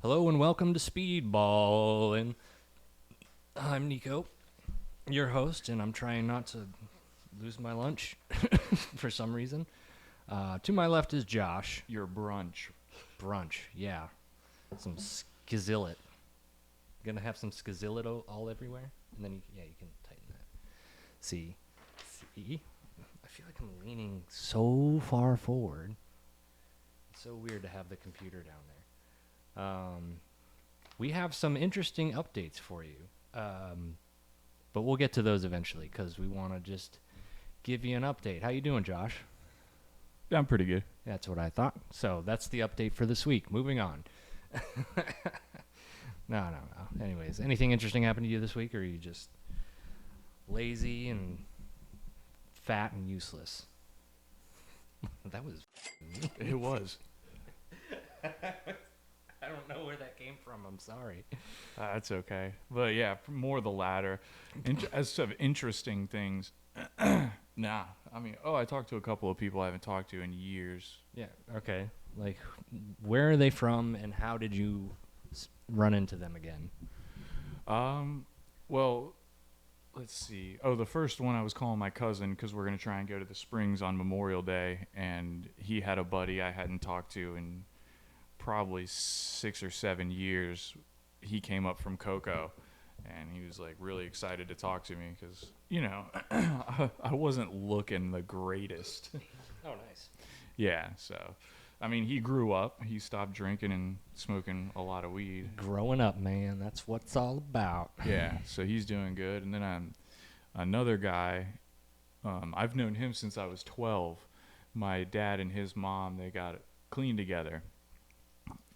Hello and welcome to Speedballin. I'm Nico, your host, and I'm trying not to lose my lunch for some reason. To my left is Josh. Your brunch. Brunch, yeah. Some skizillet. Gonna have some skizillet all everywhere? And then, you can tighten that. See? I feel like I'm leaning so far forward. It's so weird to have the computer down there. We have some interesting updates for you, but we'll get to those eventually because we want to just give you an update. How you doing, Josh? Yeah, I'm pretty good. That's what I thought. So that's the update for this week. Moving on. No. Anyways, anything interesting happened to you this week, or are you just lazy and fat and useless? That was It was. I don't know where that came from. I'm sorry. That's okay. But yeah, more the latter. As of interesting things, nah. I talked to a couple of people I haven't talked to in years. Yeah, okay. Like, where are they from, and how did you run into them again? Well, let's see. Oh, the first one I was calling my cousin because we're going to try and go to the Springs on Memorial Day, and he had a buddy I hadn't talked to in probably 6 or 7 years. He came up from Cocoa, and he was like really excited to talk to me because I wasn't looking the greatest. Oh, nice. Yeah, so he grew up. He stopped drinking and smoking a lot of weed. Growing up, man, that's what it's all about. Yeah, so he's doing good. And then another guy, I've known him since I was 12. My dad and his mom, they got clean together.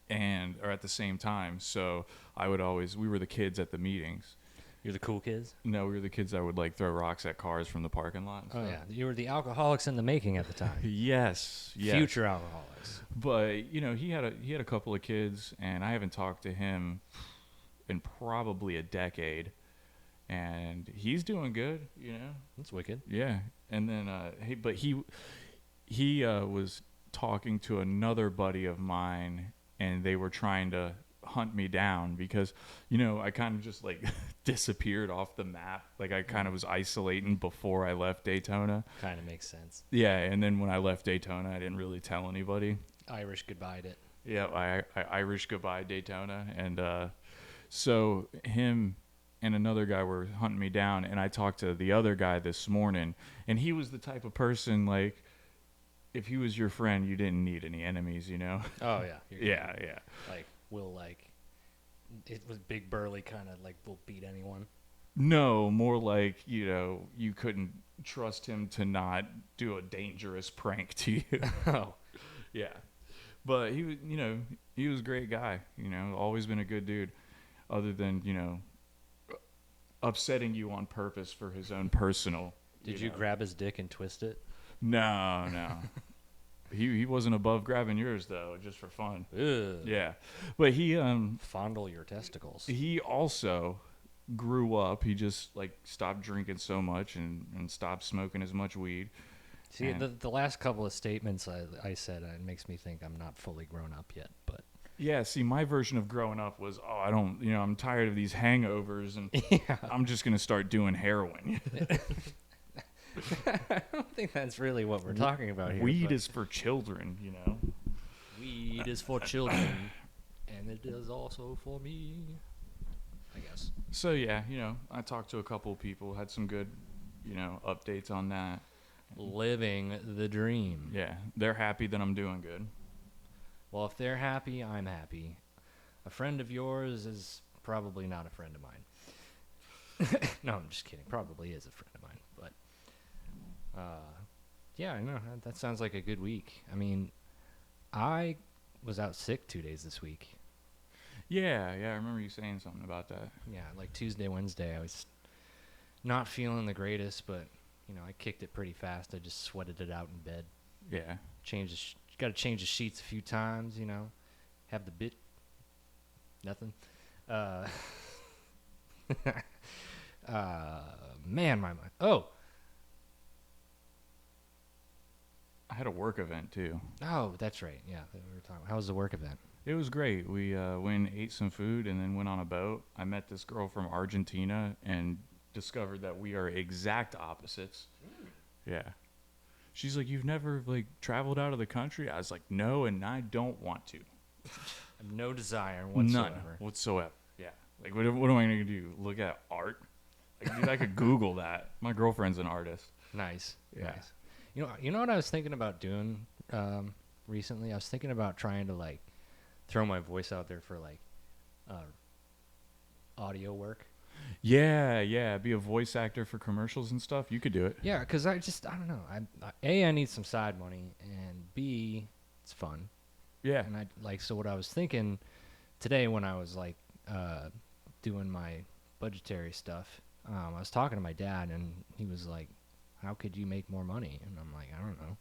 Or at the same time, so we were the kids at the meetings. You're the cool kids? No, we were the kids that would like throw rocks at cars from the parking lot. Oh, yeah. You were the alcoholics in the making at the time. Yes. Future alcoholics. But, he had a couple of kids, and I haven't talked to him in probably a decade. And he's doing good, That's wicked. Yeah. And then he was talking to another buddy of mine, and they were trying to hunt me down because, I kind of just like disappeared off the map. Like I kind of was isolating before I left Daytona. Kind of makes sense. Yeah, and then when I left Daytona, I didn't really tell anybody. Irish goodbye'd it. Yeah, I Irish goodbye Daytona. And so him and another guy were hunting me down, and I talked to the other guy this morning, and he was the type of person, like, if he was your friend, you didn't need any enemies, Oh, yeah. Yeah. Like, it was big burly kind of like will beat anyone. No, more like, you couldn't trust him to not do a dangerous prank to you. Oh. Yeah. But he was, he was a great guy, always been a good dude, other than, upsetting you on purpose for his own personal. Did you grab his dick and twist it? No. He wasn't above grabbing yours though, just for fun. Ugh. Yeah. But he Fondle your testicles. he also grew up. He just like stopped drinking so much and stopped smoking as much weed. See, the last couple of statements I said, it makes me think I'm not fully grown up yet, but... Yeah, see, my version of growing up was, I'm tired of these hangovers, and Yeah. I'm just going to start doing heroin. I don't think that's really what we're talking about here. Weed is for children, Weed is for children, and it is also for me, I guess. So, yeah, I talked to a couple of people, had some good, updates on that. Living the dream. Yeah, they're happy that I'm doing good. Well, if they're happy, I'm happy. A friend of yours is probably not a friend of mine. No, I'm just kidding. Probably is a friend of mine. But, yeah, I know. That sounds like a good week. I was out sick 2 days this week. Yeah, I remember you saying something about that. Yeah, like Tuesday, Wednesday, I was not feeling the greatest, but, I kicked it pretty fast. I just sweated it out in bed. Yeah. Got to change the sheets a few times, have the bit. Nothing. Man, my mind. Oh. I had a work event too. Oh, that's right. Yeah, we were talking. How was the work event? It was great. We went and ate some food and then went on a boat. I met this girl from Argentina and discovered that we are exact opposites. Yeah. She's like, "You've never like traveled out of the country?" I was like, "No, and I don't want to." I have no desire whatsoever. None whatsoever. Yeah. Like, what am I going to do? Look at art? Like, dude, I could Google that. My girlfriend's an artist. Nice. Yeah. Nice. You know what I was thinking about doing recently? I was thinking about trying to like throw my voice out there for like audio work. Yeah. Be a voice actor for commercials and stuff. You could do it. Yeah, because I don't know. I need some side money, and B, it's fun. Yeah. And I like, so what I was thinking today when I was like doing my budgetary stuff, I was talking to my dad, and he was like, "How could you make more money?" And I'm like, "I don't know."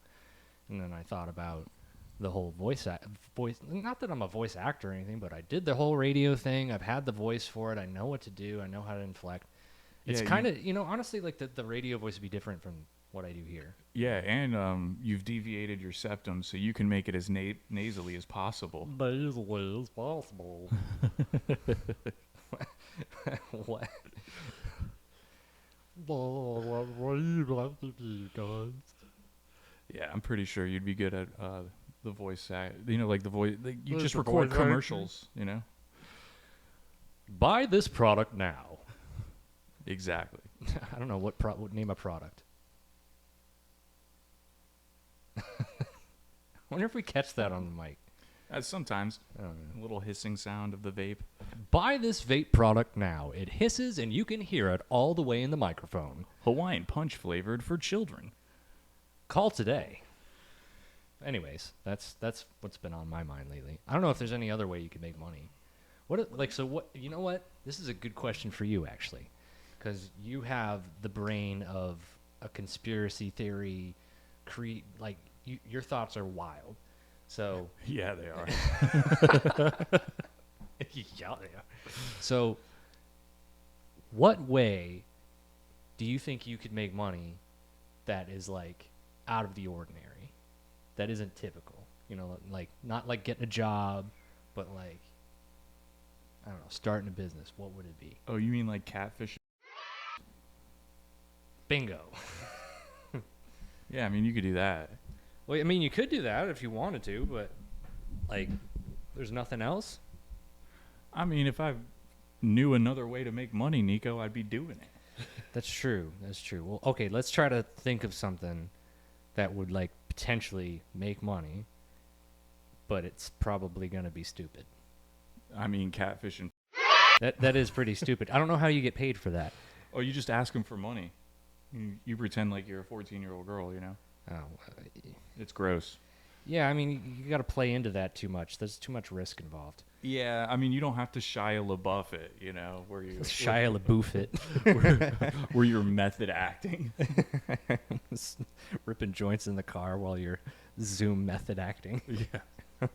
And then I thought about the whole voice. Not that I'm a voice actor or anything, but I did the whole radio thing. I've had the voice for it. I know what to do. I know how to inflect. It's Yeah, kind of, honestly, like the radio voice would be different from what I do here. Yeah, and you've deviated your septum so you can make it as nasally as possible. Nasally as possible. What? What do you like to do, guys? Yeah, I'm pretty sure you'd be good at the voice act. Like the voice. Like you What's just the record voice commercials. Buy this product now. Exactly. I don't know what name a product. I wonder if we catch that on the mic. Sometimes I don't know. a little hissing sound of the vape. Buy this vape product now. It hisses and you can hear it all the way in the microphone. Hawaiian punch flavored for children. Call today. Anyways, that's what's been on my mind lately. I don't know if there's any other way you could make money. You know what? This is a good question for you, actually, because you have the brain of a conspiracy theory. Your thoughts are wild. So Yeah, they are. yeah, they are. So, what way do you think you could make money that is like out of the ordinary, that isn't typical? Like not like getting a job, but like, I don't know, starting a business. What would it be? Oh, you mean like catfish? Bingo. Yeah, I mean you could do that. Well, I mean, you could do that if you wanted to, but like, there's nothing else. I mean, if I knew another way to make money, Nico, I'd be doing it. That's true. That's true. Well, okay, let's try to think of something that would like potentially make money, but it's probably gonna be stupid. I mean, catfish and... That is pretty stupid. I don't know how you get paid for that. Oh, you just ask them for money. You pretend like you're a 14-year-old girl, Oh, It's gross. yeah. I mean, you got to play into that too much. There's too much risk involved. Yeah, I mean, you don't have to Shia LaBeouf it, where you... Shia LaBeouf it. where you're method acting. Ripping joints in the car while you're Zoom method acting. Yeah.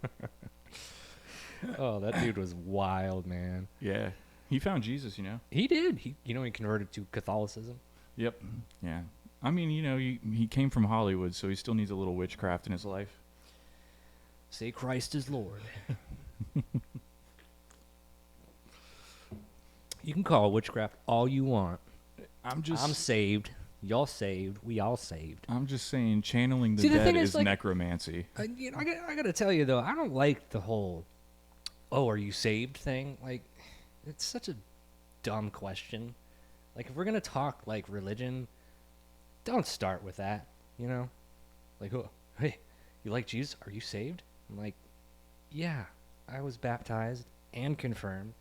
Oh, that dude was wild, man. Yeah. He found Jesus, He did. He converted to Catholicism. Yep. Yeah. I mean, he came from Hollywood, so he still needs a little witchcraft in his life. Say Christ is Lord. You can call witchcraft all you want. I'm saved. Y'all saved. We all saved. I'm just saying, channeling the See, the dead thing is like, necromancy. I got to tell you, though, I don't like the whole, "Oh, are you saved?" thing. Like, it's such a dumb question. Like, if we're going to talk, like, religion, don't start with that, Like, oh, hey, you like Jesus? Are you saved? I'm like, yeah, I was baptized and confirmed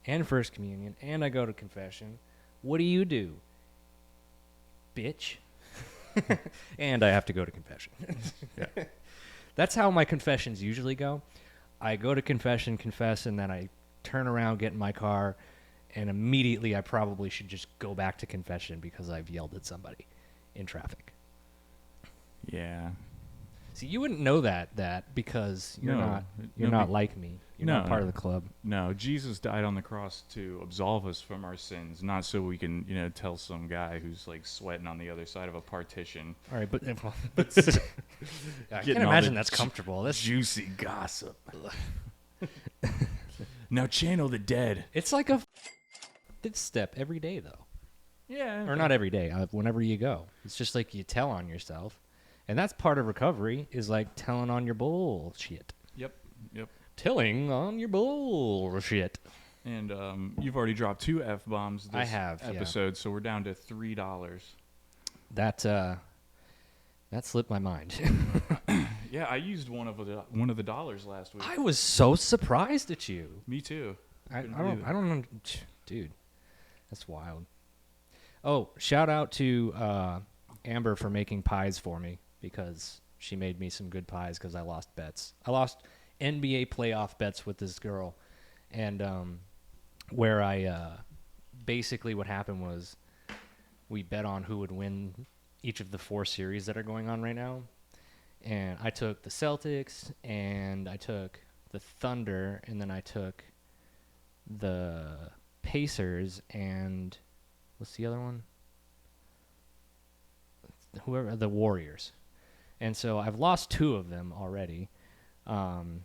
and first communion, and I go to confession. What do you do, bitch? And I have to go to confession. Yeah. That's how my confessions usually go. I go to confession, confess, and then I turn around, get in my car, and immediately I probably should just go back to confession because I've yelled at somebody in traffic. Yeah. See, you wouldn't know that because you're No, not like me. You're not No, part no. of the club. No, Jesus died on the cross to absolve us from our sins, not so we can, tell some guy who's like sweating on the other side of a partition. All right, but I can't Getting all imagine the that's comfortable. That's juicy gossip. Now channel the dead. it's like a step every day though, Yeah. or not every day. Whenever you go, it's just like you tell on yourself, and that's part of recovery is like telling on your bullshit. Yep. Telling on your bullshit. And you've already dropped 2 F-bombs this I have, yeah. episode, so we're down to $3. That slipped my mind. Yeah, I used one of the dollars last week. I was so surprised at you. Me too. I Couldn't believe it. don't, dude, that's wild. Oh, shout out to Amber for making pies for me because she made me some good pies because I lost bets. I lost NBA playoff bets with this girl, and where I basically what happened was we bet on who would win each of the 4 series that are going on right now, and I took the Celtics and I took the Thunder and then I took the Pacers and what's the other one? Whoever, the Warriors. And so I've lost 2 of them already. And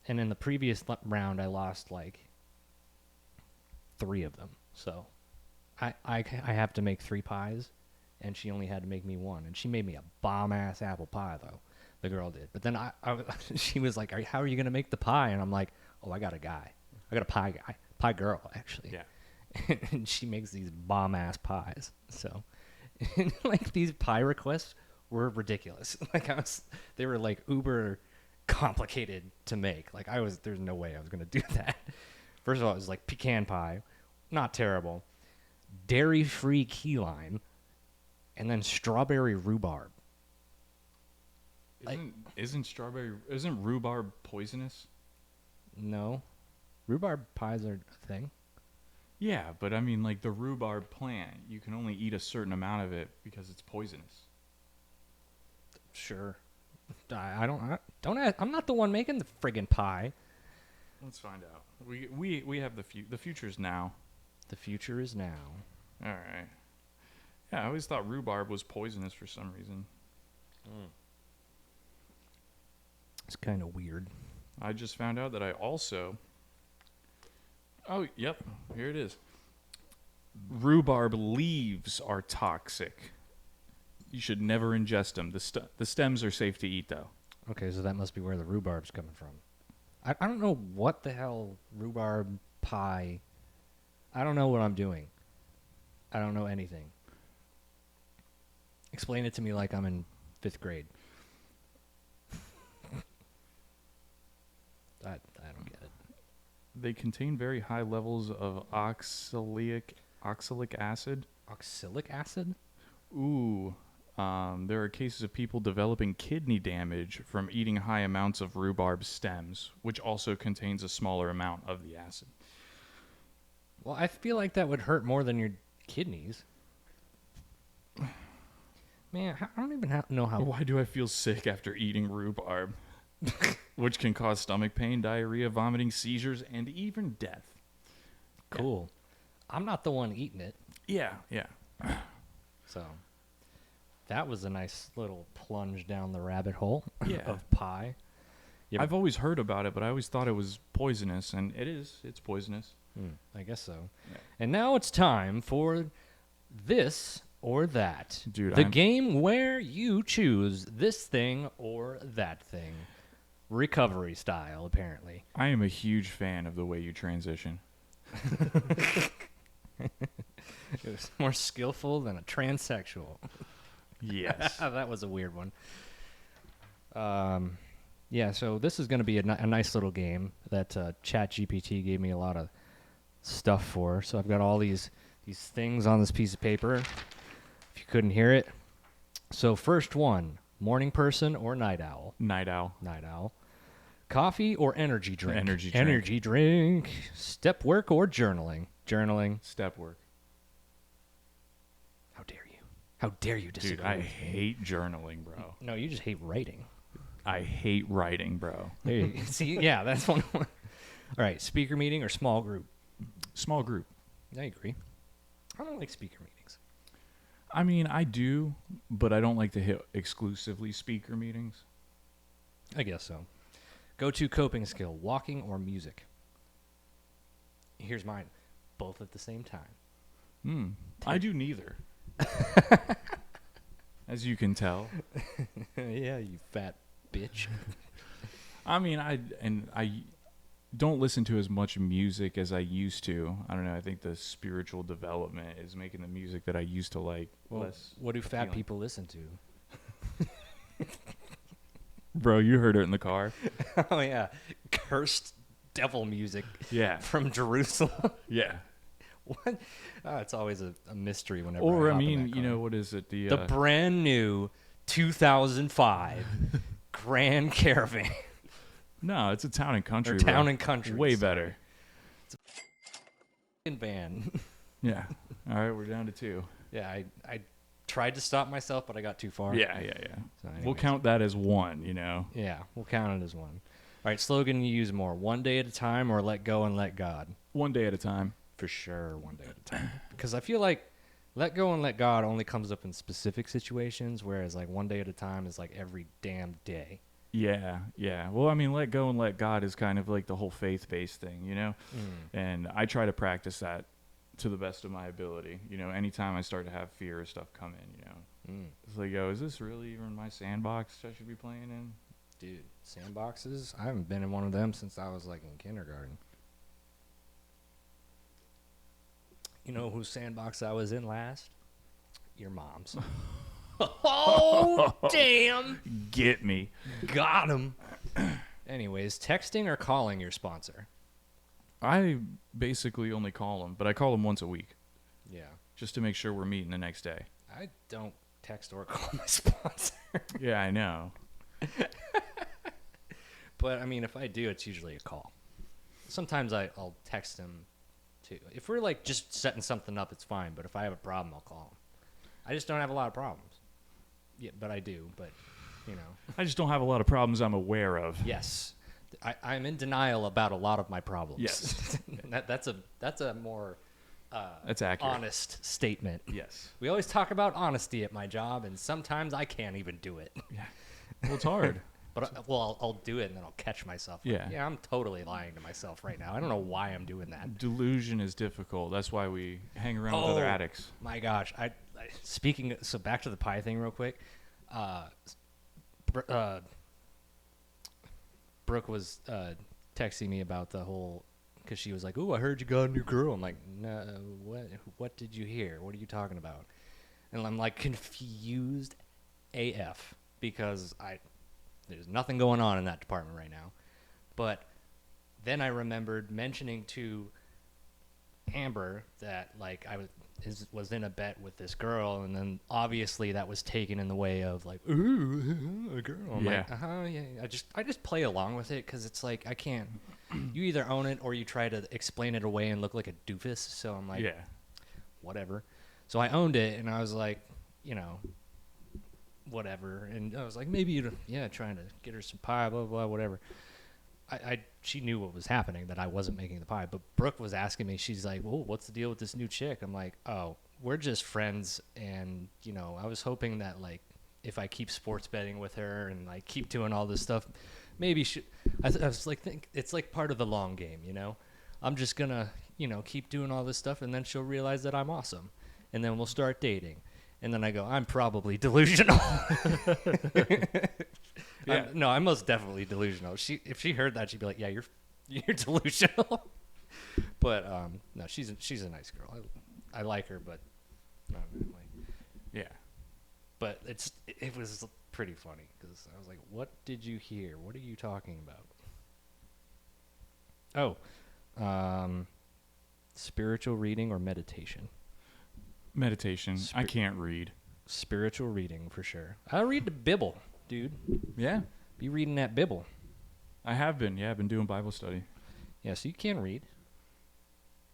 in the previous round, I lost like 3 of them. So I have to make 3 pies, and she only had to make me 1. And she made me a bomb-ass apple pie, though. The girl did. But then she was like, how are you going to make the pie? And I'm like, oh, I got a guy. I got a pie guy. Pie girl, actually. Yeah. And she makes these bomb-ass pies. So, like, these pie requests were ridiculous. Like, they were, like, uber complicated to make. Like, there's no way I was going to do that. First of all, it was, like, pecan pie. Not terrible. Dairy-free key lime. And then strawberry rhubarb. Isn't rhubarb poisonous? No. Rhubarb pies are a thing. Yeah, but I mean, like the rhubarb plant, you can only eat a certain amount of it because it's poisonous. Sure. I don't ask, I'm not the one making the friggin' pie. Let's find out. We have the future's now. The future is now. All right. Yeah, I always thought rhubarb was poisonous for some reason. It's kind of weird. I just found out that I also... Oh, yep. Here it is. Rhubarb leaves are toxic. You should never ingest them. The stems are safe to eat, though. Okay, so that must be where the rhubarb's coming from. I don't know what the hell rhubarb pie... I don't know what I'm doing. I don't know anything. Explain it to me like I'm in 5th grade. I don't get it. They contain very high levels of oxalic acid. Oxalic acid? Ooh. There are cases of people developing kidney damage from eating high amounts of rhubarb stems, which also contains a smaller amount of the acid. Well, I feel like that would hurt more than your kidneys. Man, I don't even know how... Why do I feel sick after eating rhubarb? Which can cause stomach pain, diarrhea, vomiting, seizures, and even death. Cool. Yeah. I'm not the one eating it. Yeah. So, that was a nice little plunge down the rabbit hole of pie. I've always heard about it, but I always thought it was poisonous, and it is. It's poisonous. I guess so. Yeah. And now it's time for this or that. Dude, the game where you choose this thing or that thing. Recovery style, apparently. I am a huge fan of the way you transition. It was more skillful than a transsexual. Yes. That was a weird one. Yeah, so this is going to be a nice little game that ChatGPT gave me a lot of stuff for. So I've got all these things on this piece of paper, if you couldn't hear it. So first one, morning person or night owl? Night owl. Night owl. Coffee or energy drink? Energy drink. Energy drink. Step work or journaling? Journaling. Step work. How dare you? How dare you disagree? Dude, I hate journaling, bro. No, you just hate writing. I hate writing, bro. There you go. See, yeah, that's one. All right, speaker meeting or small group? Small group. I agree. I don't like speaker meetings. I mean, I do, but I don't like to hit exclusively speaker meetings. I guess so. Go-to coping skill, walking or music? Here's mine. Both at the same time. I do neither. As you can tell. Yeah, you fat bitch. I mean, I don't listen to as much music as I used to. I don't know. I think the spiritual development is making the music that I used to like less. What do fat appealing. people listen to? Bro, you heard it in the car. Oh, yeah. Cursed devil music Yeah. from Jerusalem. Yeah. What? Oh, it's always a mystery whenever Or, I hop in mean, that car. you know, what is it? The brand new 2005 Grand Caravan. No, it's a town and country. Or bro. Town and Country. Way sorry. better. Van. Yeah. All right, we're down to 2. Yeah, I tried to stop myself, but I got too far. Yeah. So We'll anyways. count that as 1, you know. Yeah, we'll count it as one. All right, slogan you use more: one day at a time or let go and let God? 1 day at a time. For sure, one day at a time. Because I feel like let go and let God only comes up in specific situations, whereas like one day at a time is like every damn day. Yeah. Well, I mean, let go and let God is kind of like the whole faith-based thing, you know? And I try to practice that to the best of my ability. You know, anytime I start to have fear or stuff come in, you know. It's like, is this really even my sandbox I should be playing in? Dude, sandboxes? I haven't been in one of them since I was like in kindergarten. You know whose sandbox I was in last? Your mom's. Oh, damn. Get me. Got him. Anyways, texting or calling your sponsor? I basically only call them, but I call them once a week Yeah. just to make sure we're meeting the next day. I don't text or call my sponsor. Yeah, I know. But, I mean, if I do, it's usually a call. Sometimes I'll text him, too. If we're, like, just setting something up, it's fine. But if I have a problem, I'll call him. I just don't have a lot of problems. Yeah, but I do. But, you know. I just don't have a lot of problems I'm aware of. Yes. I'm in denial about a lot of my problems. Yes. That's a more That's accurate. honest statement. Yes. We always talk about honesty at my job, and sometimes I can't even do it. Yeah. Well, it's hard. But I'll do it, and then I'll catch myself. Yeah. Yeah, I'm totally lying to myself right now. I don't know why I'm doing that. Delusion is difficult. That's why we hang around with other addicts. My gosh. So back to the pie thing real quick. Brooke was texting me about the whole, because she was like, "Ooh, I heard you got a new girl." I'm like, "No, what did you hear? What are you talking about?" And I'm like confused AF because there's nothing going on in that department right now. But then I remembered mentioning to Amber that like I was in a bet with this girl, and then obviously that was taken in the way of like, ooh, a girl. I'm Yeah. like, yeah. I just play along with it because it's like I can't. You either own it or you try to explain it away and look like a doofus. So I'm like, Yeah. whatever. So I owned it, and I was like, you know, whatever. And I was like, maybe trying to get her some pie, blah blah, whatever. She knew what was happening, that I wasn't making the pie. But Brooke was asking me, she's like, "Well, what's the deal with this new chick?" I'm like, "Oh, we're just friends, and you know, I was hoping that like if I keep sports betting with her and like keep doing all this stuff, maybe I was like, it's like part of the long game, you know. I'm just gonna, you know, keep doing all this stuff, and then she'll realize that I'm awesome, and then we'll start dating." And then I go, "I'm probably delusional." Yeah. No, I'm most definitely delusional. If she heard that, she'd be like, "Yeah, you're delusional." But no, she's a nice girl. I like her, but not really. Yeah. But it was pretty funny because I was like, "What did you hear? What are you talking about?" Oh, spiritual reading or meditation? Meditation. I can't read. Spiritual reading for sure. I read the Bible, dude. Yeah. Be reading that Bible. I have been. Yeah, I've been doing Bible study. Yeah, so you can read.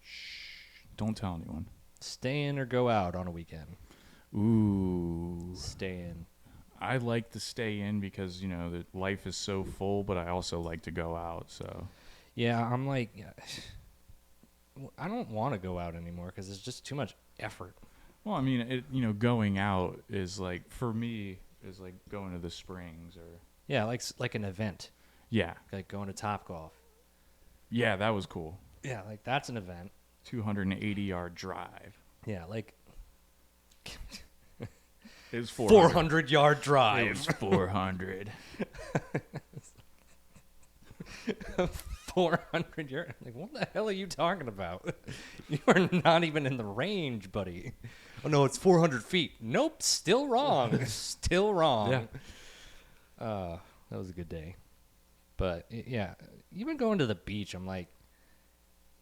Shh. Don't tell anyone. Stay in or go out on a weekend? Ooh. Stay in. I like to stay in because, the life is so full, but I also like to go out, so. Yeah, I'm like, I don't want to go out anymore because it's just too much effort. Well, I mean, going out is like, for me, is like going to the Springs or. Yeah, like an event, Yeah. like going to Topgolf. Yeah, that was cool. Yeah, like that's an event. 280-yard drive. Yeah, like It was 400. 400-yard drive. It was 400. 400 yards. Like, what the hell are you talking about? You are not even in the range, buddy. Oh no, it's 400 feet. Nope, still wrong. Still wrong. Yeah. That was a good day. But yeah, even going to the beach, I'm like,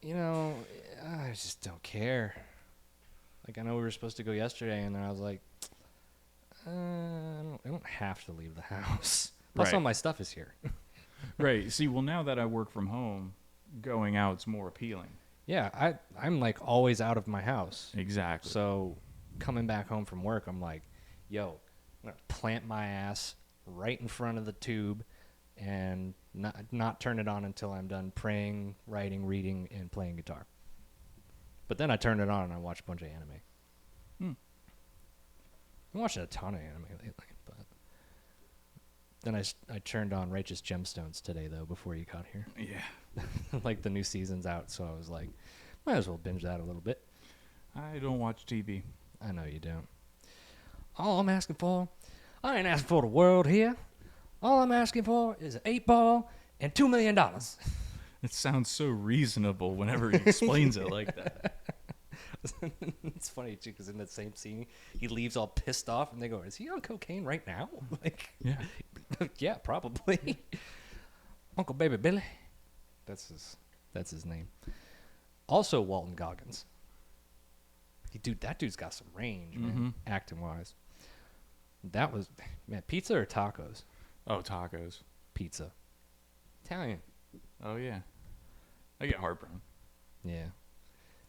I just don't care. Like, I know we were supposed to go yesterday, and then I was like, I don't have to leave the house. Plus, Right. all my stuff is here. Right. See, well, now that I work from home, going out's more appealing. Yeah, I'm like always out of my house. Exactly. So coming back home from work, I'm like, yo, I'm going to plant my ass right in front of the tube and not turn it on until I'm done praying, writing, reading, and playing guitar. But then I turn it on and I watch a bunch of anime. I'm watching a ton of anime lately, but then I turned on Righteous Gemstones today, though, before you got here. Yeah. Like, the new season's out, so I was like, might as well binge that a little bit. I don't watch TV. I know you don't. All I'm asking for, I ain't asking for the world here. All I'm asking for is an 8-ball and $2 million. It sounds so reasonable whenever he explains it like that. It's funny, too, because in that same scene, he leaves all pissed off, and they go, is he on cocaine right now? Like, Yeah. yeah, probably. Uncle Baby Billy. That's his name. Also Walton Goggins. That dude's got some range, man, acting-wise. That was, man, pizza or tacos? Oh, tacos. Pizza. Italian. Oh, yeah. I get heartburn. Yeah.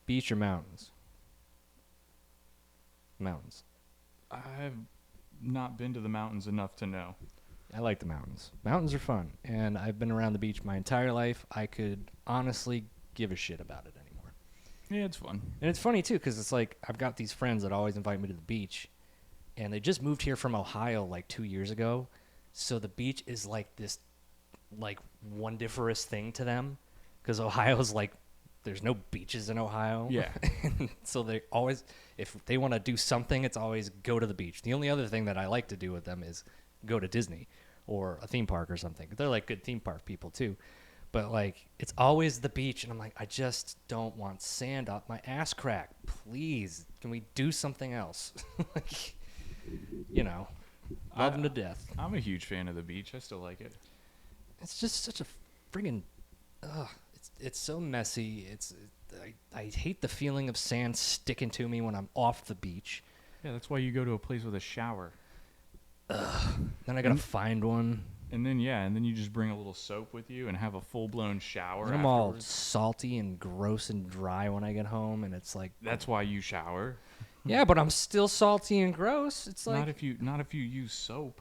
Beach or mountains? Mountains. I've not been to the mountains enough to know. I like the mountains. Mountains are fun, and I've been around the beach my entire life. I could honestly give a shit about it anymore. Yeah, it's fun. And it's funny, too, because it's like I've got these friends that always invite me to the beach, and they just moved here from Ohio like 2 years ago, so the beach is like this like wondiferous thing to them, because Ohio's like, there's no beaches in Ohio. Yeah. So they always, if they want to do something, it's always go to the beach. The only other thing that I like to do with them is go to Disney or a theme park or something. They're like good theme park people too. But like, it's always the beach, and I'm like, I just don't want sand up my ass crack. Please, can we do something else? Like, love them to death. I'm a huge fan of the beach. I still like it. It's just such a friggin', it's so messy. I hate the feeling of sand sticking to me when I'm off the beach. Yeah, that's why you go to a place with a shower. Then I gotta find one. And then you just bring a little soap with you and have a full-blown shower And I'm all afterwards. salty and gross and dry when I get home, and it's like, That's why you shower. yeah, but I'm still salty and gross. It's like, not if you use soap.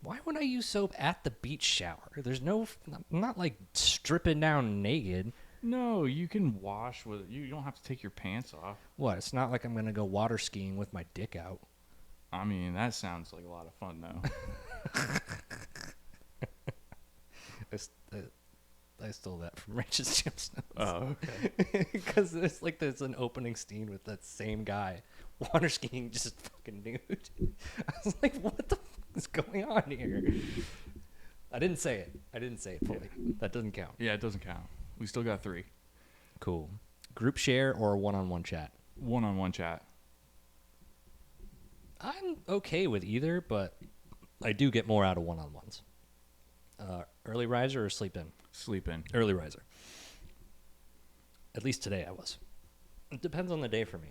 why would I use soap at the beach shower? There's no, I'm not like stripping down naked. No, you can wash with. You don't have to take your pants off. What? It's not like I'm gonna go water skiing with my dick out. I mean, that sounds like a lot of fun, though. I stole that from Righteous Gemstones. Oh, okay. Because there's an opening scene with that same guy water skiing just fucking nude. I was like, what the fuck is going on here? I didn't say it fully. Yeah. That doesn't count. Yeah, it doesn't count. We still got 3. Cool. Group share or one-on-one chat? One-on-one chat. I'm okay with either, but I do get more out of one-on-ones. Early riser or sleep in? Sleep in. Early riser. At least today I was. It depends on the day for me.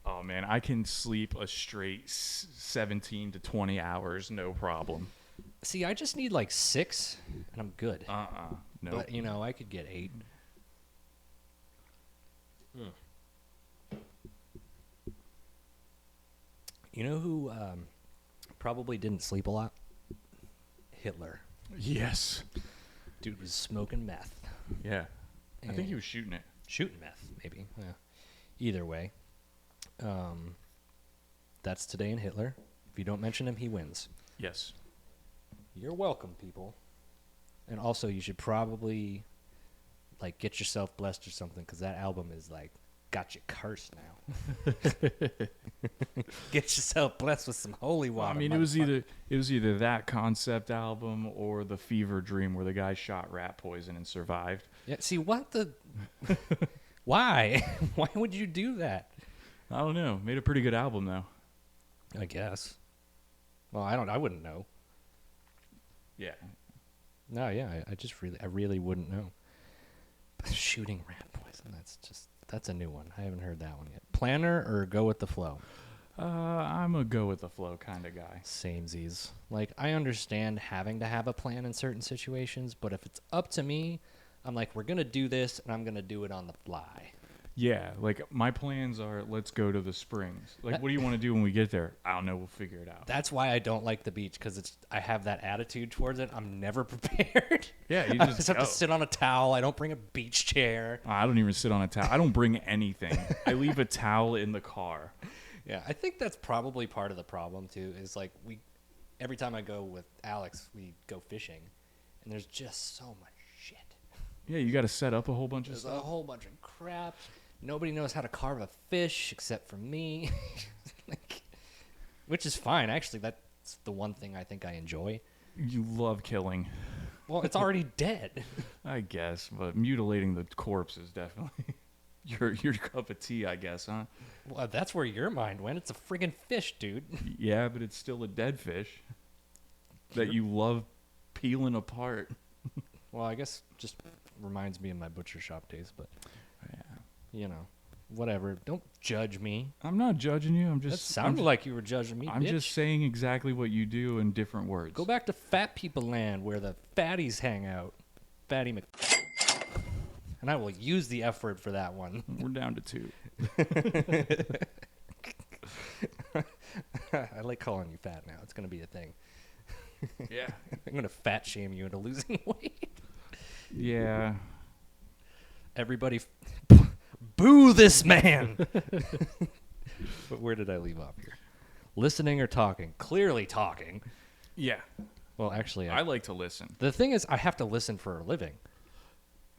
Oh, man, I can sleep a straight 17 to 20 hours, no problem. See, I just need like 6, and I'm good. No. But, I could get 8. You know who probably didn't sleep a lot. Hitler. Yes. Dude was smoking meth. Yeah. I think he And was shooting it. shooting meth, maybe. Yeah. Either way. That's today in Hitler. If you don't mention him, he wins. Yes. You're welcome, people. And also, you should probably, like, get yourself blessed or something, because that album is, like, got you cursed now. Get yourself blessed with some holy water. I mean, it was either that concept album or the Fever Dream where the guy shot rat poison and survived. Yeah, see, what the... Why? Why would you do that? I don't know. Made a pretty good album though. I guess. Well, I wouldn't know. Yeah. No, yeah, I really wouldn't know. Shooting rat poison, that's a new one. I haven't heard that one yet. Planner or go with the flow? I'm a go with the flow kind of guy. Samesies. Like, I understand having to have a plan in certain situations, but if it's up to me, I'm like, we're going to do this, and I'm going to do it on the fly. Yeah, like my plans are let's go to the Springs. Like, what do you want to do when we get there? I don't know. We'll figure it out. That's why I don't like the beach, because I have that attitude towards it. I'm never prepared. Yeah, you I just have go. to sit on a towel. I don't bring a beach chair. I don't even sit on a towel. I don't bring anything. I leave a towel in the car. Yeah, I think that's probably part of the problem too. Is like every time I go with Alex, we go fishing, and there's just so much shit. Yeah, you got to set up a whole bunch of There's a stuff. whole bunch of crap. Nobody knows how to carve a fish except for me, which is fine. Actually, that's the one thing I think I enjoy. You love killing. Well, it's already dead. I guess, but mutilating the corpse is definitely your cup of tea, I guess, huh? Well, that's where your mind went. It's a friggin' fish, dude. Yeah, but it's still a dead fish that you love peeling apart. Well, I guess just reminds me of my butcher shop days, but Yeah. you know, whatever. Don't judge me. I'm not judging you. That sounded like you were judging me. I'm bitch. just saying exactly what you do in different words. Go back to fat people land where the fatties hang out. Fatty Mc... And I will use the F word for that one. We're down to 2. I like calling you fat now. It's going to be a thing. Yeah. I'm going to fat shame you into losing weight. Yeah. Everybody boo this man. But where did I leave off here? Listening or talking? Clearly talking. Yeah. Well, actually, I like to listen. the thing is, I have to listen for a living.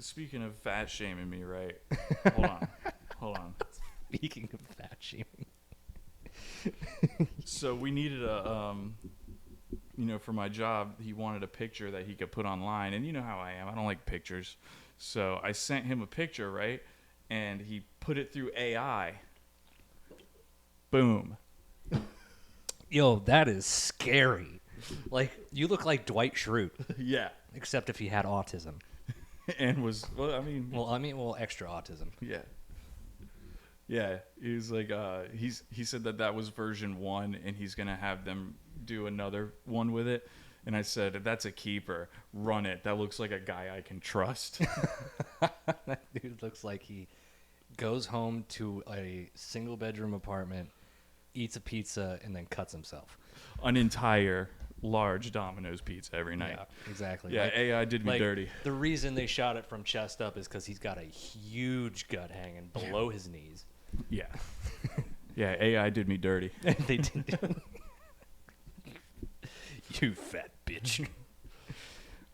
Speaking of fat shaming me, right? Hold on. Speaking of fat shaming. So we needed for my job, he wanted a picture that he could put online. And you know how I am. I don't like pictures. So I sent him a picture, right? And he put it through AI. Boom. Yo, that is scary. Like, you look like Dwight Schrute, Yeah. except if he had autism. And was, well, extra autism. yeah. Yeah, he was like, he said that was version 1, and he's gonna have them do another one with it. And I said, that's a keeper. Run it. That looks like a guy I can trust. That dude looks like he goes home to a single bedroom apartment, eats a pizza, and then cuts himself. An entire large Domino's pizza every night. Yeah, exactly. Yeah, Like, AI did me dirty. The reason they shot it from chest up is because he's got a huge gut hanging below his knees. Yeah. Yeah, AI did me dirty. They did. You fat bitch.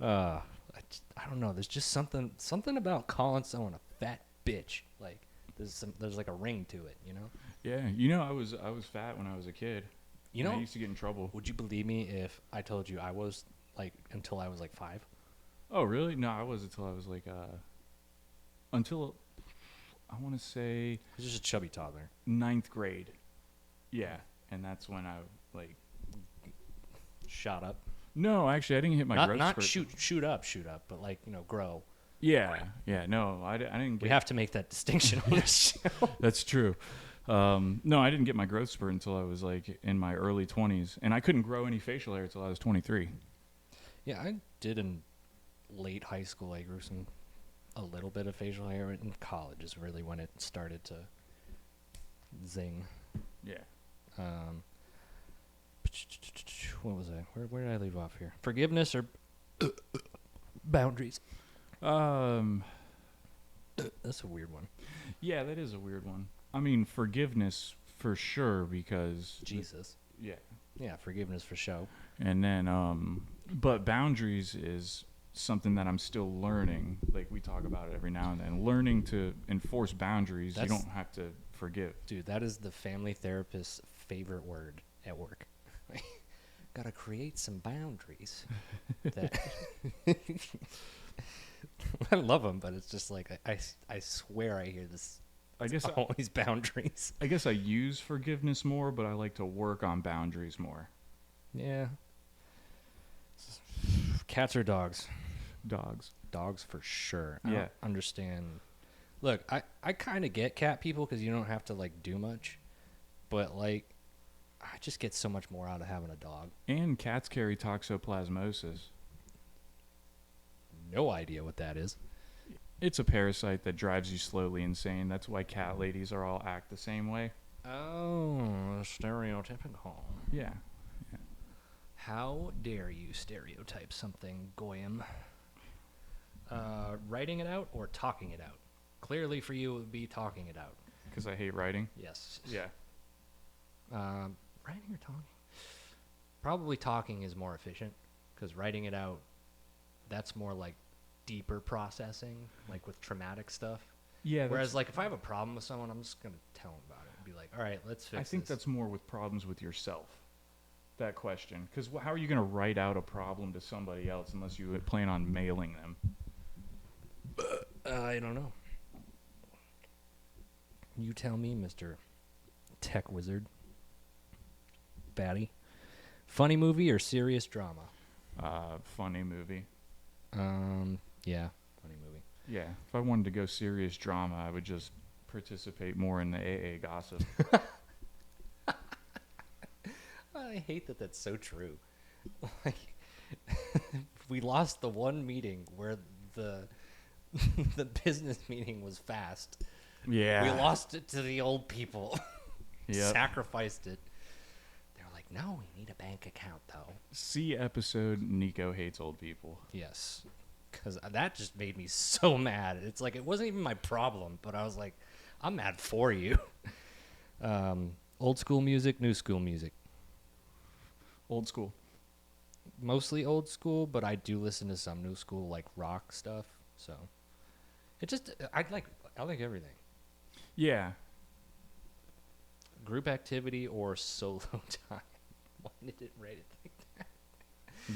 I don't know. There's just something about calling someone a fat bitch. Like there's like a ring to it, you know. Yeah, I was fat when I was a kid. You know, I used to get in trouble. Would you believe me if I told you I was like until I was like 5? Oh, really? No, I was until I was like until I want to say I was just a chubby toddler. 9th grade. Yeah, and that's when I like Shot up. No, actually, I didn't hit my growth Not spurt. shoot up, but like, grow. Yeah, no, I didn't get. We have to make that distinction on this show. That's true. No, I didn't get my growth spurt until I was like in my early 20s, and I couldn't grow any facial hair until I was 23. Yeah, I did in late high school. I grew a little bit of facial hair. In college is really when it started to zing. Yeah. What was I? Where did I leave off here? Forgiveness or boundaries? That's a weird one. Yeah, that is a weird one. I mean, forgiveness for sure because Jesus. yeah. Yeah, forgiveness for show. And then but boundaries is something that I'm still learning. Like we talk about it every now and then. Learning to enforce boundaries, you don't have to forgive. Dude, that is the family therapist's favorite word at work. Gotta create some boundaries. That I love them, but it's just like I swear I hear this. I guess all these boundaries. I guess I use forgiveness more, but I like to work on boundaries more. Yeah. Cats or dogs? Dogs. Dogs for sure. Yeah. I don't understand. Look, I kind of get cat people because you don't have to like do much, but like I just get so much more out of having a dog. And cats carry toxoplasmosis. No idea what that is. It's a parasite that drives you slowly insane. That's why cat ladies are all act the same way. Oh, stereotypical. Yeah. How dare you stereotype something, Goyim? Writing it out or talking it out? Clearly for you it would be talking it out. Because I hate writing? Yes. Yeah. Writing or talking? Probably talking is more efficient because writing it out, that's more like deeper processing, like with traumatic stuff. Yeah. Whereas like if I have a problem with someone, I'm just going to tell them about it and be like, all right, let's fix this. I think that's more with problems with yourself. That question. Because how are you going to write out a problem to somebody else unless you plan on mailing them? I don't know. You tell me, Mr. Tech Wizard. Batty. Funny movie or serious drama? Funny movie. Yeah, funny movie. Yeah. If I wanted to go serious drama, I would just participate more in the AA gossip. I hate that that's so true. Like, we lost the one meeting where the business meeting was fast. Yeah. We lost it to the old people. Yep. Sacrificed it. They're like, no, we need a bank account, though. See episode Nico Hates Old People. Yes. Because that just made me so mad. It's like, it wasn't even my problem, but I was like, I'm mad for you. Old school music, new school music. Old school. Mostly old school, but I do listen to some new school, like rock stuff. So it just, I like everything. Yeah. Group activity or solo time. Why did it rate it like that?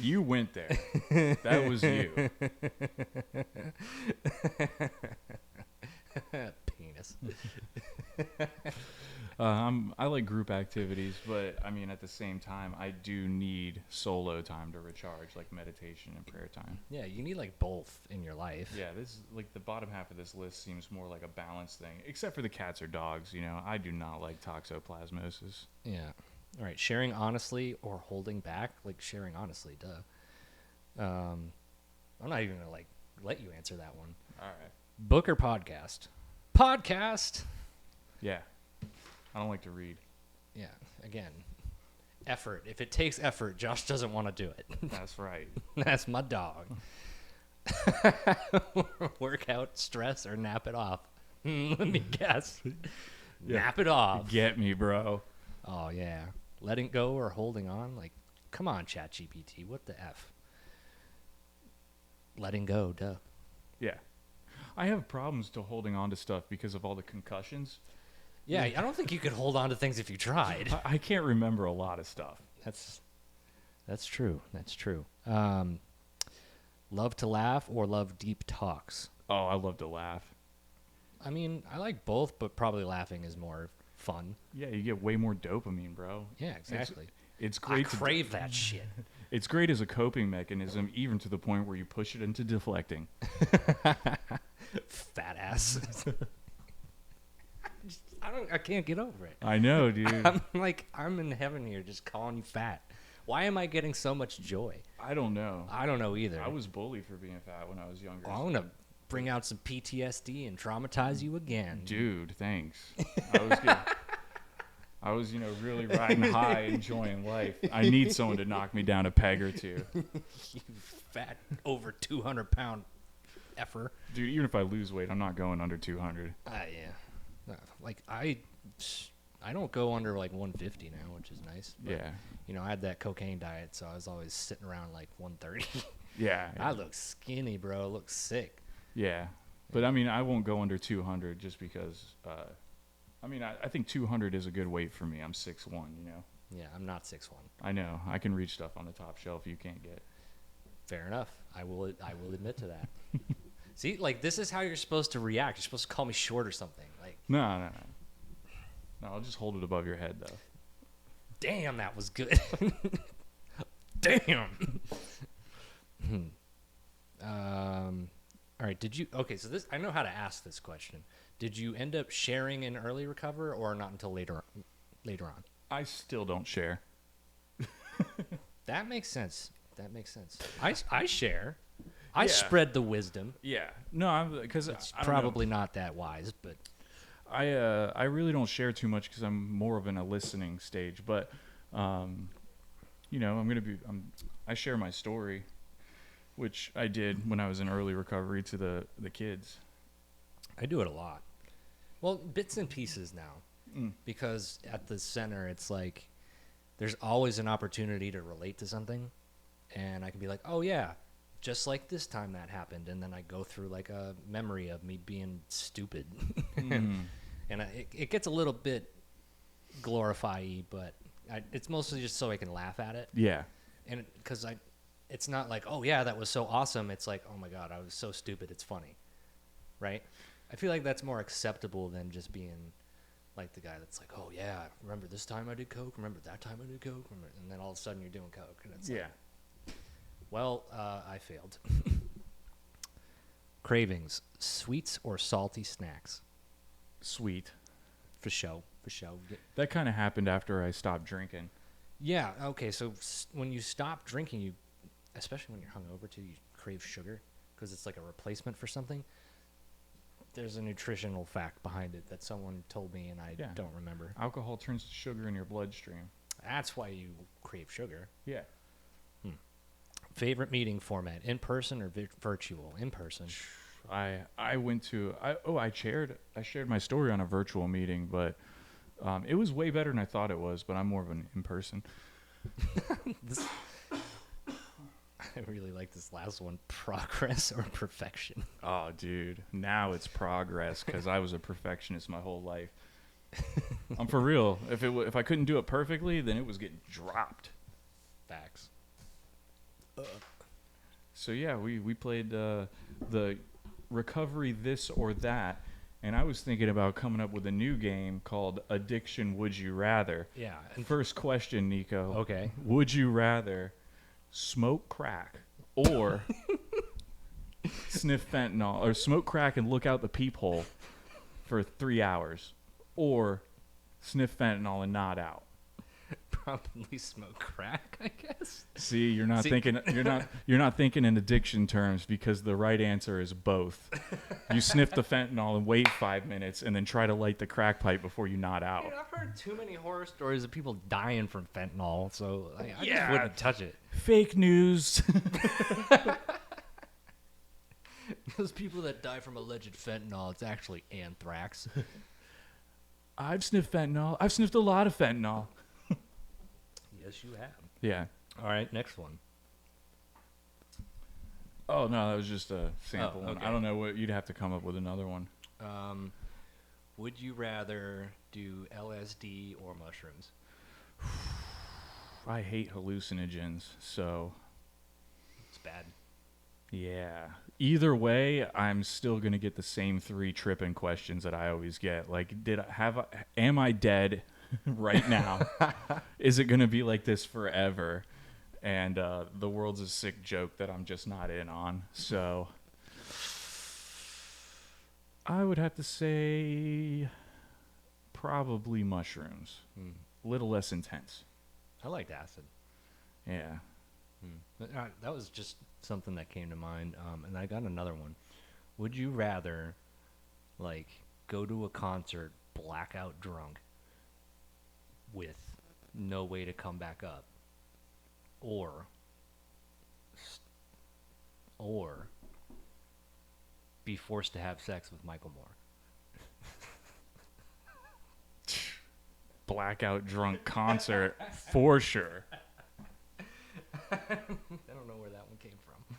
You went there. That was you. Penis. I like group activities, but I mean, at the same time, I do need solo time to recharge, like meditation and prayer time. Yeah, you need like both in your life. Yeah, this is like the bottom half of this list seems more like a balanced thing, except for the cats or dogs. You know, I do not like toxoplasmosis. Yeah. All right. Sharing honestly or holding back? Like sharing honestly, duh. I'm not even gonna like let you answer that one. All right. Book or podcast? Podcast. Yeah. I don't like to read. Yeah. Again, effort. If it takes effort, Josh doesn't want to do it. That's right. That's my dog. Workout, stress, or nap it off? Let me guess. Yeah. Nap it off. Get me, bro. Oh, yeah. Letting go or holding on? Like, come on, ChatGPT. What the F? Letting go, duh. Yeah. I have problems to holding on to stuff because of all the concussions. Yeah, I don't think you could hold on to things if you tried. I can't remember a lot of stuff. That's true. That's true. Love to laugh or love deep talks? Oh, I love to laugh. I mean, I like both, but probably laughing is more fun. Yeah, you get way more dopamine, bro. Yeah, exactly. It's great. I crave that shit. It's great as a coping mechanism, even to the point where you push it into deflecting. Fat ass. I can't get over it. I know, dude. I'm in heaven here just calling you fat. Why am I getting so much joy? I don't know. I don't know either. I was bullied for being fat when I was younger. I'm going to bring out some PTSD and traumatize you again. Dude, thanks. I was good. I was, really riding high, enjoying life. I need someone to knock me down a peg or two. You fat, over 200-pound effer. Dude, even if I lose weight, I'm not going under 200. Yeah. Like, I don't go under, like, 150 now, which is nice. But, Yeah. I had that cocaine diet, so I was always sitting around, like, 130. Yeah. I look skinny, bro. I look sick. Yeah. But, I mean, I won't go under 200 just because, I think 200 is a good weight for me. I'm 6'1", Yeah, I'm not 6'1". I know. I can reach stuff on the top shelf you can't get. Fair enough. I will admit to that. See, like, this is how you're supposed to react. You're supposed to call me short or something. Like, No, I'll just hold it above your head, though. damn, that was good. Damn. All right, okay, so this, I know how to ask this question. Did you end up sharing in early recover or not until later on? I still don't share. That makes sense. I share. I Yeah. spread the wisdom. Yeah. No, because It's probably not that wise, but I really don't share too much because I'm more of in a listening stage. But, I share my story, which I did when I was in early recovery to the kids. I do it a lot. Well, bits and pieces now, because at the center, it's like there's always an opportunity to relate to something, and I can be like, oh yeah, just like this time that happened, and then I go through like a memory of me being stupid, and it gets a little bit glorify-y, but it's mostly just so I can laugh at it. Yeah. And because it's not like, oh yeah, that was so awesome. It's like, oh my god, I was so stupid. It's funny, right? I feel like that's more acceptable than just being like the guy that's like, oh yeah, remember this time I did coke? Remember that time I did coke? And then all of a sudden you're doing coke, and it's like, well, I failed. Cravings: sweets or salty snacks? Sweet. For show. That kind of happened after I stopped drinking. Yeah. Okay. So when you stop drinking, you, especially when you're hungover too, you crave sugar because it's like a replacement for something. There's a nutritional fact behind it that someone told me, and I don't remember. Alcohol turns to sugar in your bloodstream. That's why you crave sugar. Yeah. Favorite meeting format: in person or virtual? In person. I shared my story on a virtual meeting, but it was way better than I thought it was. But I'm more of an in person. I really like this last one: progress or perfection? Oh, dude, now it's progress because I was a perfectionist my whole life. I'm for real. If I couldn't do it perfectly, then it was getting dropped. Facts. So yeah, we played the recovery this or that, and I was thinking about coming up with a new game called Addiction Would You Rather. Yeah. First question, Nico. Okay. Would you rather smoke crack or sniff fentanyl, or smoke crack and look out the peephole for 3 hours, or sniff fentanyl and nod out? Probably smoke crack, I guess. See, you're not thinking in addiction terms, because the right answer is both. You sniff the fentanyl and wait 5 minutes and then try to light the crack pipe before you nod out. Dude, I've heard too many horror stories of people dying from fentanyl, so I just wouldn't touch it. Fake news. Those people that die from alleged fentanyl, it's actually anthrax. I've sniffed fentanyl. I've sniffed a lot of fentanyl. Yes, you have. Yeah. All right, next one. Oh, no, that was just a sample one. Okay. I don't know what you'd have to come up with another one. Would you rather do LSD or mushrooms? I hate hallucinogens, so It's bad. yeah. Either way, I'm still going to get the same 3 tripping questions that I always get. Like, am I dead right now? Is it going to be like this forever? And the world's a sick joke that I'm just not in on. So I would have to say probably mushrooms. A little less intense. I liked acid. Yeah. That was just something that came to mind. And I got another one. Would you rather, like, go to a concert blackout drunk, with no way to come back up, or be forced to have sex with Michael Moore? Blackout drunk concert for sure. I don't know where that one came from.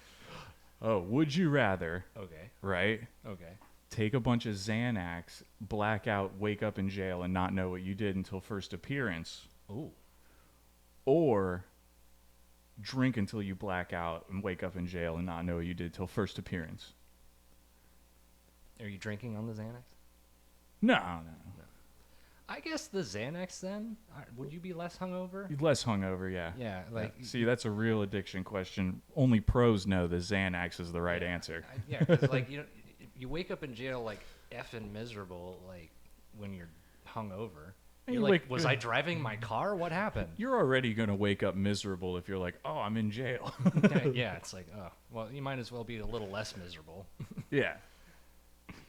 Oh, would you rather, Okay. right? Okay. Take a bunch of Xanax, black out, wake up in jail, and not know what you did until first appearance? Ooh. Or drink until you black out and wake up in jail and not know what you did till first appearance? Are you drinking on the Xanax? No. I guess the Xanax then. Would you be less hungover? Less hungover, yeah. Yeah, like See, that's a real addiction question. Only pros know the Xanax is the right answer. Yeah, because like you wake up in jail like effing miserable, like when you're hungover. And You're you like, was I driving my car? What happened? You're already going to wake up miserable if you're like, oh, I'm in jail. Yeah, it's like, oh, well, you might as well be a little less miserable. Yeah.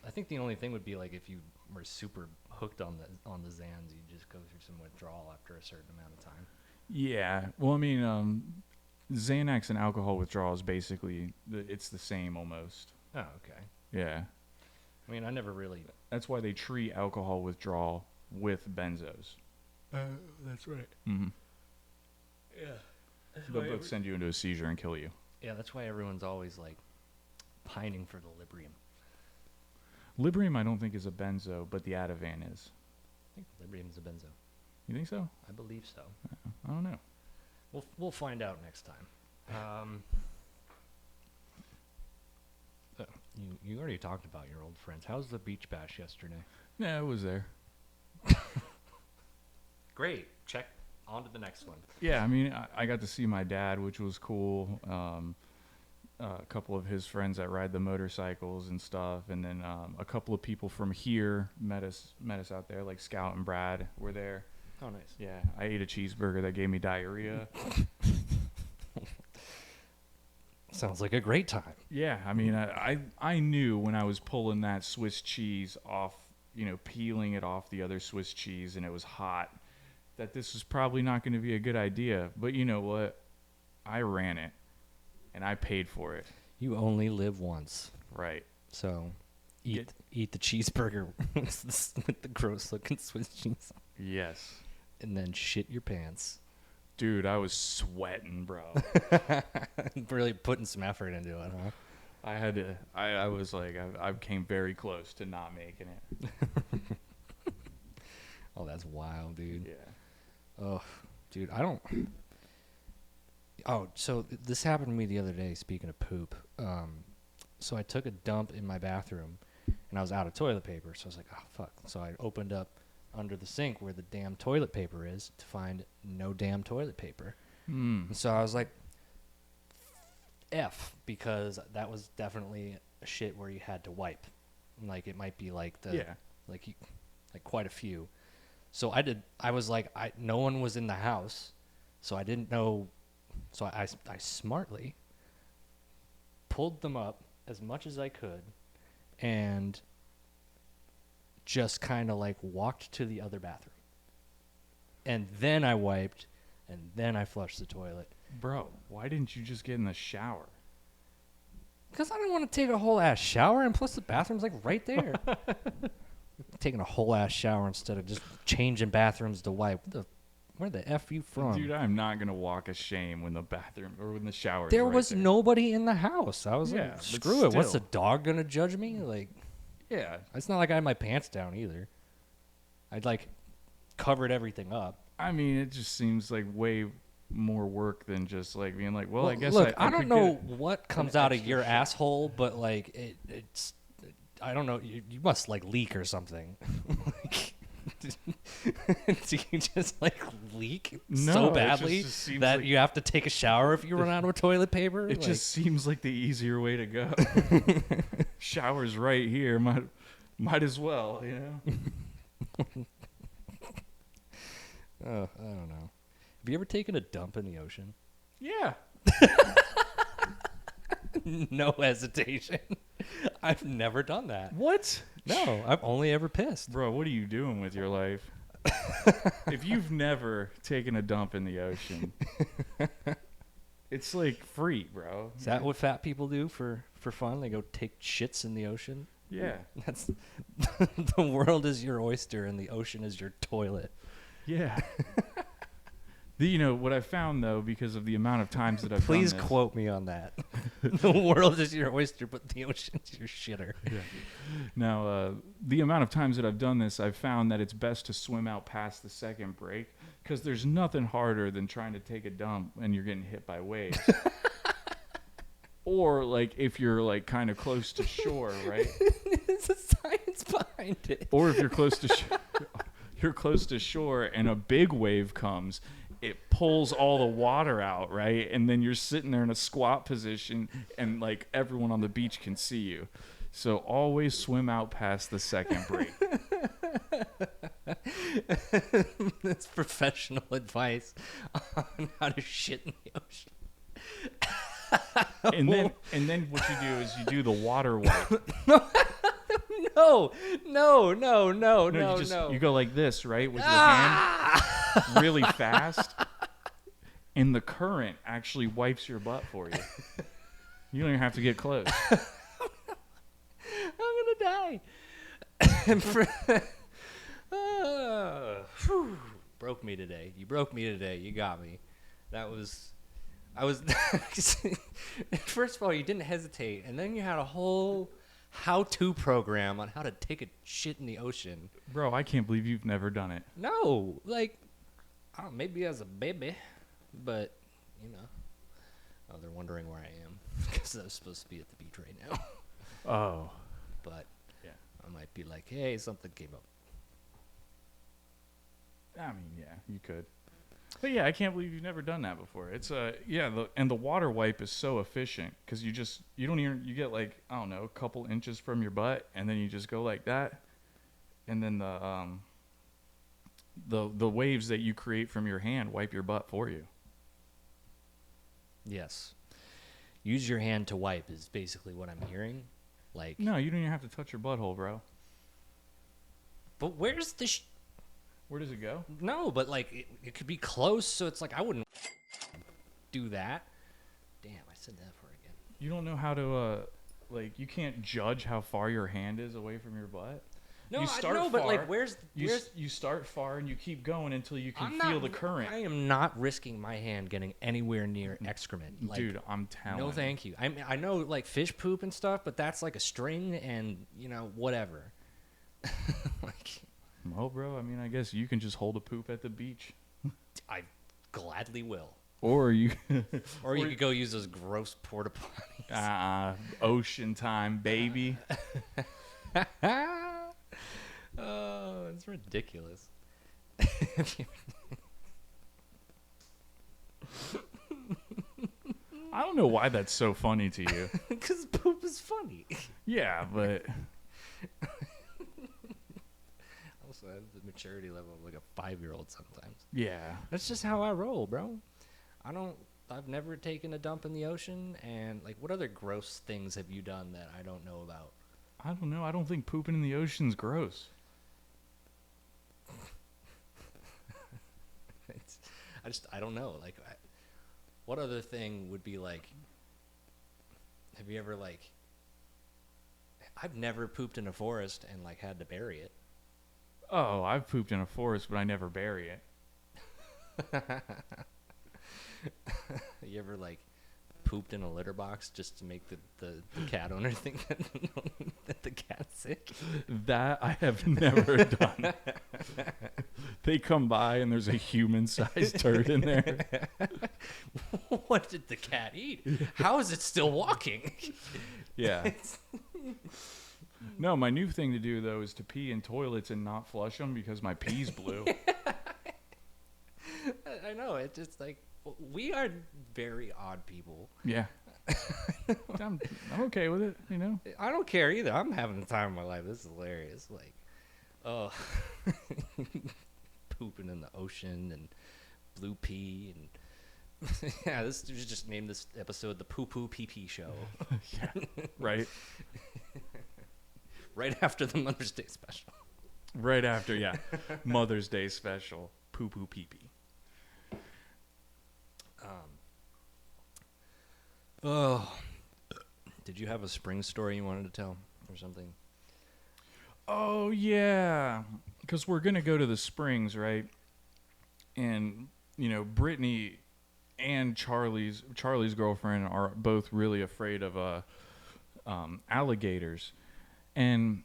I think the only thing would be like if you were super hooked on the Xans, you just go through some withdrawal after a certain amount of time. Yeah. Well, I mean, Xanax and alcohol withdrawal is basically, it's the same almost. Oh, okay. Yeah. I mean, I never really. That's why they treat alcohol withdrawal with benzos. That's right. Mm-hmm. Yeah. They'll both send you into a seizure and kill you. Yeah, that's why everyone's always like pining for the Librium. Librium, I don't think is a benzo, but the Ativan is. I think Librium's a benzo. You think so? I believe so. I don't know. We'll find out next time. You already talked about your old friends. How's the beach bash yesterday? Yeah, it was there. Great. Check. On to the next one. Yeah, I mean, I got to see my dad, which was cool. A couple of his friends that ride the motorcycles and stuff, and then a couple of people from here met us out there, like Scout and Brad were there. Oh, nice. Yeah, I ate a cheeseburger that gave me diarrhea. Sounds like a great time. Yeah, I mean, I knew when I was pulling that Swiss cheese off, peeling it off the other Swiss cheese, and it was hot, that this was probably not going to be a good idea. But you know what? I ran it, and I paid for it. You only live once. Right. So eat the cheeseburger with the gross-looking Swiss cheese. Yes. And then shit your pants. Dude, I was sweating, bro. Really putting some effort into it, huh? I had to. I was like, I came very close to not making it. Oh, that's wild, dude. Yeah. Oh, dude, I don't. Oh, so this happened to me the other day. Speaking of poop, so I took a dump in my bathroom, and I was out of toilet paper. So I was like, oh fuck. So I opened up under the sink where the damn toilet paper is to find no damn toilet paper. And so I was like, F, because that was definitely a shit where you had to wipe. Like it might be like like quite a few. So I was like, no one was in the house, so I didn't know. So I smartly pulled them up as much as I could and just kind of like walked to the other bathroom. And then I wiped, and then I flushed the toilet. Bro, why didn't you just get in the shower? Because I didn't want to take a whole ass shower, and plus the bathroom's like right there. Taking a whole ass shower instead of just changing bathrooms to wipe. Where the F you from? Dude, I'm not going to walk a shame when the bathroom or when the shower There is was there. Nobody in the house. I was Yeah, like, but screw it. What's still. the dog going to judge me? Like, Yeah. it's not like I had my pants down either. I'd like covered everything up. I mean, it just seems like way more work than just like being like, well I guess look, I don't could know get what comes an out of extra your shit. asshole, but like it's I don't know. You must like leak or something. Like, do you just like leak No, so it badly just seems that like- you have to take a shower if you run out of toilet paper? It Like, just seems like the easier way to go. Shower's right here. Might as well, I don't know. Have you ever taken a dump in the ocean? Yeah. No hesitation. I've never done that. What? No, I've only ever pissed. Bro, what are you doing with your life? If you've never taken a dump in the ocean, it's like free, bro. Is that what fat people do for fun? They go take shits in the ocean? Yeah. That's the world is your oyster and the ocean is your toilet. Yeah. You know, what I found, though, because of the amount of times that I've Please done this, quote me on that. The world is your oyster, but the ocean's your shitter. Yeah. Now, the amount of times that I've done this, I've found that it's best to swim out past the second break because there's nothing harder than trying to take a dump and you're getting hit by waves. Or, like, if you're, like, kind of close to shore, right? There's a science behind it. Or if you're close to you're close to shore and a big wave comes, it pulls all the water out, right? And then you're sitting there in a squat position and like everyone on the beach can see you. So always swim out past the second break. That's professional advice on how to shit in the ocean. And then what you do is you do the water wipe. No. You go like this, right? With your hand really fast. And the current actually wipes your butt for you. You don't even have to get close. I'm gonna die. Broke me today. You broke me today. You got me. I was first of all, you didn't hesitate, and then you had a whole how-to program on how to take a shit in the ocean. Bro, I can't believe you've never done it. No, like, I don't know, maybe as a baby, but you know, oh, they're wondering where I am because I was supposed to be at the beach right now. Oh, But yeah. I might be like, hey, something came up. I mean, yeah, you could. But yeah, I can't believe you've never done that before. It's and the water wipe is so efficient because you get like, I don't know, a couple inches from your butt, and then you just go like that, and then the waves that you create from your hand wipe your butt for you. Yes. Use your hand to wipe is basically what I'm hearing. Like, No, you don't even have to touch your butthole, bro. but where's the Where does it go? no, but like it could be close, so it's like I wouldn't do that. Damn, I said that for again. You don't know how to you can't judge how far your hand is away from your butt. No, You I start know, but like far, where's You start far and you keep going until you can I'm feel not, the current. I am not risking my hand getting anywhere near excrement. Like, Dude, I'm telling no, you. thank you. I know like fish poop and stuff, but that's like a string and you know whatever. Like, Well, bro, I mean, I guess you can just hold a poop at the beach. I gladly will. Or you... Or you could go use those gross porta potties. Ocean time, baby. Oh, it's ridiculous. I don't know why that's so funny to you. Because poop is funny. Yeah, but... Also, I have the maturity level of like a 5-year-old sometimes. Yeah. That's just how I roll, bro. I've never taken a dump in the ocean, and like, what other gross things have you done that I don't know about? I don't know. I don't think pooping in the ocean's gross. I don't know. Like, what other thing would be like? Have you ever like? I've never pooped in a forest and like had to bury it. Oh, I've pooped in a forest, but I never bury it. You ever like pooped in a litter box just to make the cat owner think that the cat's sick? That I have never done. They come by and there's a human-sized turd in there. What did the cat eat? How is it still walking? Yeah. No, my new thing to do, though, is to pee in toilets and not flush them because my pee's blue. I know. It's just like, we are very odd people. Yeah. I'm okay with it, you know? I don't care either. I'm having the time of my life. This is hilarious. Like, oh, pooping in the ocean and blue pee and yeah, this we should just name this episode the Poo Poo Pee Pee Show. Yeah. Right. Right after the Mother's Day special. Right after, yeah. Mother's Day special. Poo poo pee pee. Oh, did you have a spring story you wanted to tell or something? Oh, yeah. Because we're going to go to the springs, right? And, Brittany and Charlie's girlfriend are both really afraid of alligators. And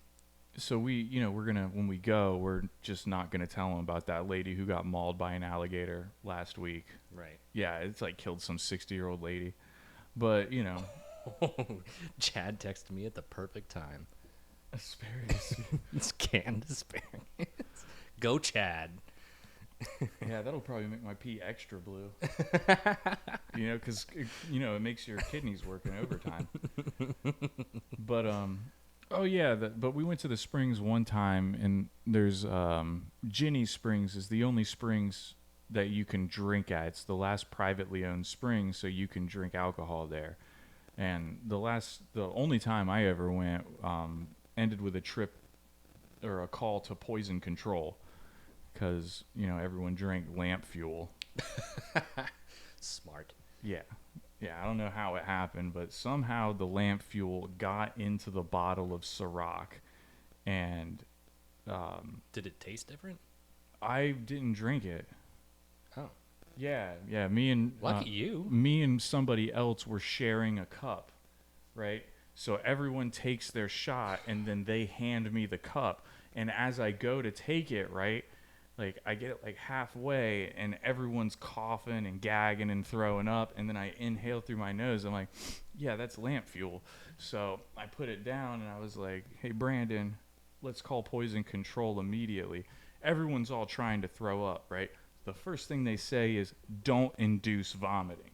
so we're going to, when we go, we're just not going to tell them about that lady who got mauled by an alligator last week. Right. Yeah, it's like killed some 60-year-old lady. But, Chad texted me at the perfect time. Asparagus. It's canned asparagus. Go, Chad. Yeah, that'll probably make my pee extra blue. Because, it makes your kidneys work in overtime. But, but we went to the springs one time, and there's Ginny Springs is the only springs that you can drink at. It's the last privately owned spring, so you can drink alcohol there. And the only time I ever went ended with a trip or a call to poison control because, everyone drank lamp fuel. Smart. Yeah. Yeah, I don't know how it happened, but somehow the lamp fuel got into the bottle of Ciroc, and did it taste different? I didn't drink it. Oh. Yeah. Me and lucky you. Me and somebody else were sharing a cup, right? So everyone takes their shot, and then they hand me the cup. And as I go to take it, right, like I get it like halfway, and everyone's coughing and gagging and throwing up, and then I inhale through my nose. I'm like, yeah, that's lamp fuel. So I put it down, and I was like, hey, Brandon, let's call poison control immediately. Everyone's all trying to throw up, right? The first thing they say is don't induce vomiting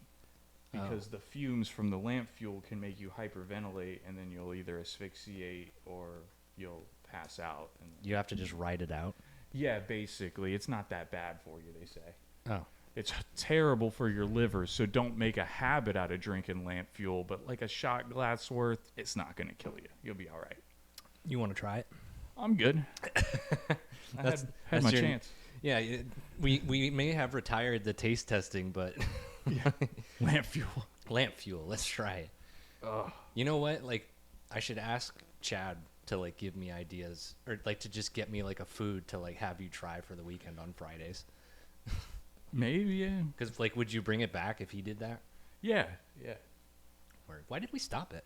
because the fumes from the lamp fuel can make you hyperventilate, and then you'll either asphyxiate or you'll pass out. And you have to just ride it out? Yeah, basically. It's not that bad for you, they say. Oh. It's terrible for your liver, so don't make a habit out of drinking lamp fuel, but like a shot glass worth, it's not going to kill you. You'll be all right. You want to try it? I'm good. I had my chance. Yeah, we may have retired the taste testing, but Lamp fuel. Lamp fuel. Let's try it. Ugh. You know what? Like, I should ask Chad to like give me ideas, or like to just get me like a food to like have you try for the weekend on Fridays. Maybe, yeah. Because like, would you bring it back if he did that? Yeah. Or why did we stop it?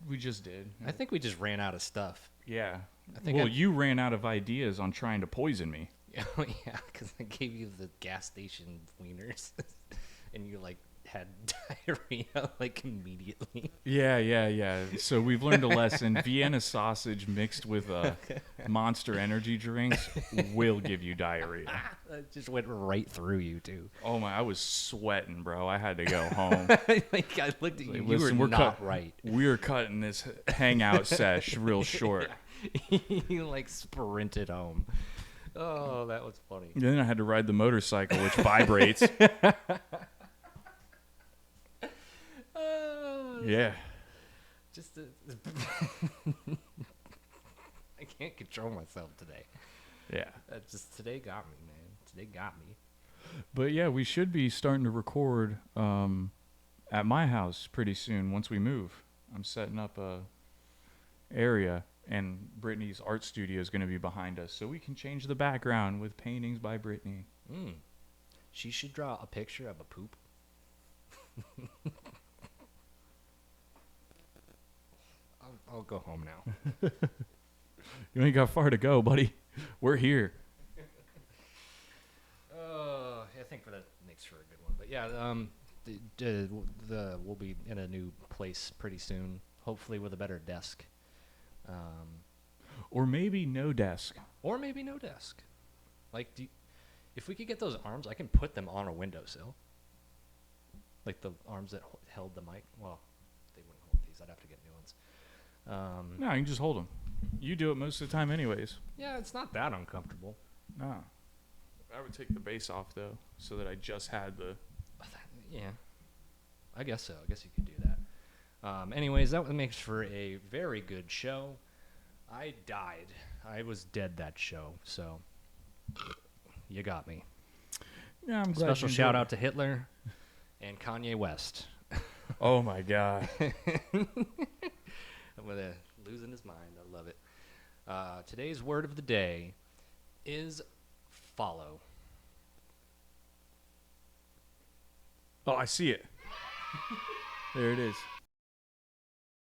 We just did. I think we just ran out of stuff. Yeah. I think you ran out of ideas on trying to poison me. Oh yeah, because I gave you the gas station wieners, and you like had diarrhea like immediately. Yeah. So we've learned a lesson. Vienna sausage mixed with Monster energy drinks will give you diarrhea. It just went right through you too. Oh my! I was sweating, bro. I had to go home. Like I looked at you. Like, you listen, were not right. We're cutting this hangout sesh real short. You like sprinted home. Oh, that was funny. Then I had to ride the motorcycle, which vibrates. Yeah. Just I can't control myself today. Yeah. Just today got me, man. Today got me. But yeah, we should be starting to record at my house pretty soon once we move. I'm setting up a area, and Brittany's art studio is going to be behind us, so we can change the background with paintings by Brittany. She should draw a picture of a poop. I'll go home now. You ain't got far to go, buddy. We're here. I think that makes for a good one. But yeah, we'll be in a new place pretty soon, hopefully with a better desk. Or maybe no desk. Or maybe no desk. Like, if we could get those arms, I can put them on a windowsill. Like the arms that held the mic. Well, they wouldn't hold these. I'd have to get new ones. No, you can just hold them. You do it most of the time anyways. Yeah, it's not that uncomfortable. No. I would take the base off, though, so that I just had the... Yeah. I guess so. I guess you could do that. Anyways, that makes for a very good show. I died. I was dead that show, so you got me. Yeah, I'm glad. Special shout out to Hitler and Kanye West. Oh my god. I'm gonna losing his mind. I love it. Today's word of the day is follow. Oh, I see it. There it is.